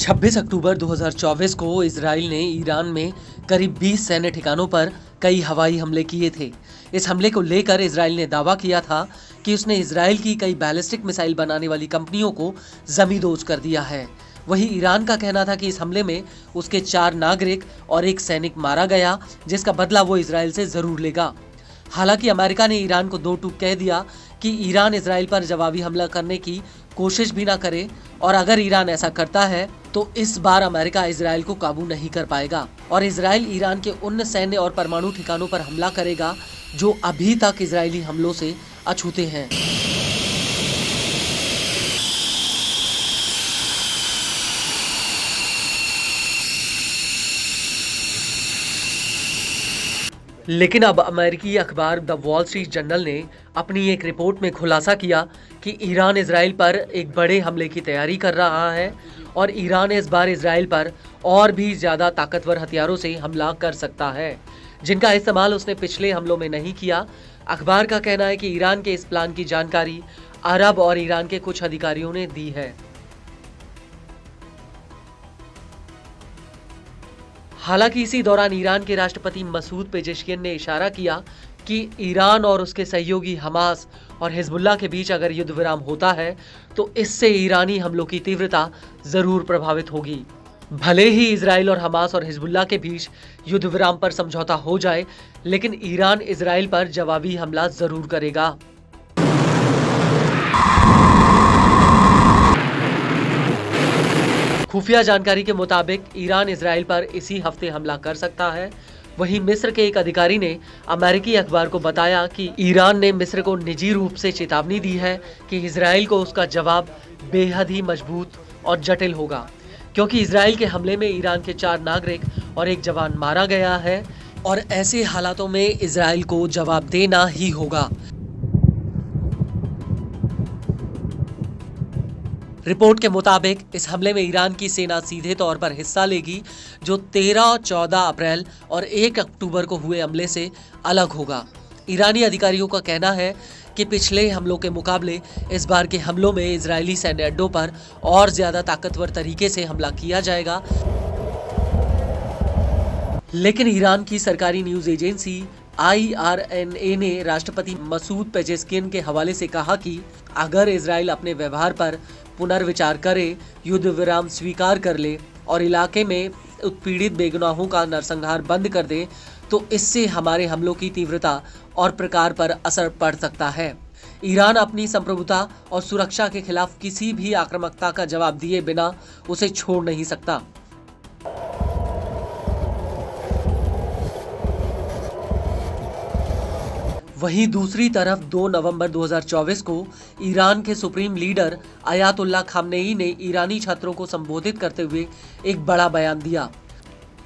26 अक्टूबर 2024 को इजराइल ने ईरान में करीब 20 सैन्य ठिकानों पर कई हवाई हमले किए थे। इस हमले को लेकर इजराइल ने दावा किया था कि उसने इजराइल की कई बैलिस्टिक मिसाइल बनाने वाली कंपनियों को जमींदोज कर दिया है। वहीं ईरान का कहना था कि इस हमले में उसके 4 नागरिक और 1 सैनिक मारा गया, जिसका बदला वो इजराइल से जरूर लेगा। हालांकि अमेरिका ने ईरान को दो टूक कह दिया कि ईरान इजराइल पर जवाबी हमला करने की कोशिश भी ना करे, और अगर ईरान ऐसा करता है तो इस बार अमेरिका इजराइल को काबू नहीं कर पाएगा और इजराइल ईरान के उन सैन्य और परमाणु ठिकानों पर हमला करेगा जो अभी तक इजरायली हमलों से अछूते हैं। लेकिन अब अमेरिकी अखबार द वॉल स्ट्रीट जर्नल ने अपनी एक रिपोर्ट में खुलासा किया कि ईरान इजराइल पर एक बड़े हमले की तैयारी कर रहा है और ईरान इस बार इजराइल पर और भी ज्यादा ताकतवर हथियारों से हमला कर सकता है, जिनका इस्तेमाल उसने पिछले हमलों में नहीं किया। अखबार का कहना है कि ईरान के इस प्लान की जानकारी अरब और ईरान के कुछ अधिकारियों ने दी है। हालांकि इसी दौरान ईरान के राष्ट्रपति मसूद पेजेश्कियन ने इशारा किया कि ईरान और उसके सहयोगी हमास और हिजबुल्लाह के बीच अगर युद्ध विराम होता है तो इससे ईरानी हमलों की तीव्रता जरूर प्रभावित होगी। भले ही इजराइल और हमास और हिजबुल्लाह के बीच युद्ध विराम पर समझौता हो जाए, लेकिन ईरान इजराइल पर जवाबी हमला जरूर करेगा। खुफिया जानकारी के मुताबिक ईरान इजराइल पर इसी हफ्ते हमला कर सकता है। वहीं मिस्र के एक अधिकारी ने अमेरिकी अखबार को बताया कि ईरान ने मिस्र को निजी रूप से चेतावनी दी है कि इजराइल को उसका जवाब बेहद ही मजबूत और जटिल होगा, क्योंकि इजराइल के हमले में ईरान के 4 नागरिक और 1 जवान मारा गया है और ऐसे हालातों में इजराइल को जवाब देना ही होगा। रिपोर्ट के मुताबिक इस हमले में ईरान की सेना सीधे तौर पर हिस्सा लेगी, जो 13, 14 अप्रैल और 1 अक्टूबर को हुए हमले से अलग होगा। ईरानी अधिकारियों का कहना है कि पिछले हमलों के मुकाबले इस बार के हमलों में इजरायली सैन्य अड्डों पर और ज्यादा ताकतवर तरीके से हमला किया जाएगा। लेकिन ईरान की सरकारी न्यूज एजेंसी IRNA ने राष्ट्रपति मसूद पेजेश्कियन के हवाले से कहा कि अगर इजराइल अपने व्यवहार पर पुनर्विचार करे, युद्ध विराम स्वीकार कर ले और इलाके में उत्पीड़ित बेगुनाहों का नरसंहार बंद कर दे, तो इससे हमारे हमलों की तीव्रता और प्रकार पर असर पड़ सकता है। ईरान अपनी संप्रभुता और सुरक्षा के खिलाफ किसी भी आक्रामकता का जवाब दिए बिना उसे छोड़ नहीं सकता। वहीं दूसरी तरफ 2 नवंबर 2024 को ईरान के सुप्रीम लीडर अयातुल्लाह खामनेई ने ईरानी छात्रों को संबोधित करते हुए एक बड़ा बयान दिया।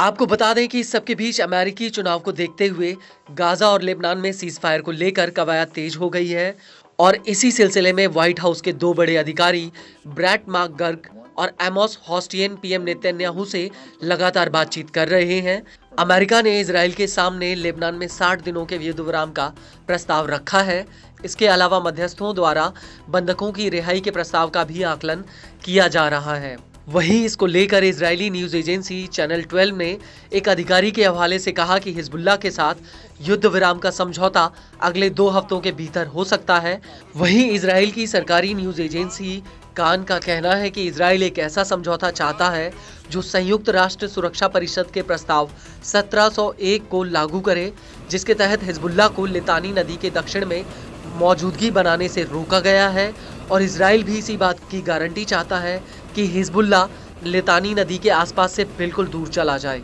आपको बता दें कि इस सबके बीच अमेरिकी चुनाव को देखते हुए गाजा और लेबनान में सीज फायर को लेकर कवायद तेज हो गई है और इसी सिलसिले में व्हाइट हाउस के 2 बड़े अधिकारी ब्रैट मैकगर्क और एमोस होस्टियन पीएम नेतन्याहू से लगातार बातचीत कर रहे हैं। अमेरिका ने इजराइल के सामने लेबनान में 60 दिनों के युद्ध विराम का प्रस्ताव रखा है। इसके अलावा मध्यस्थों द्वारा बंधकों की रिहाई के प्रस्ताव का भी आकलन किया जा रहा है। वहीं इसको लेकर इजरायली न्यूज एजेंसी चैनल 12 ने एक अधिकारी के हवाले से कहा कि हिजबुल्लाह के साथ युद्ध विराम का समझौता अगले 2 हफ्तों के भीतर हो सकता है। वहीं इजराइल की सरकारी न्यूज एजेंसी कान का कहना है कि इजराइल एक ऐसा समझौता चाहता है जो संयुक्त राष्ट्र सुरक्षा परिषद के प्रस्ताव 1701 को लागू करे, जिसके तहत हिजबुल्लाह को लितानी नदी के दक्षिण में मौजूदगी बनाने से रोका गया है और इजराइल भी इसी बात की गारंटी चाहता है कि हिजबुल्लाह लितानी नदी के आसपास से बिल्कुल दूर चला जाए।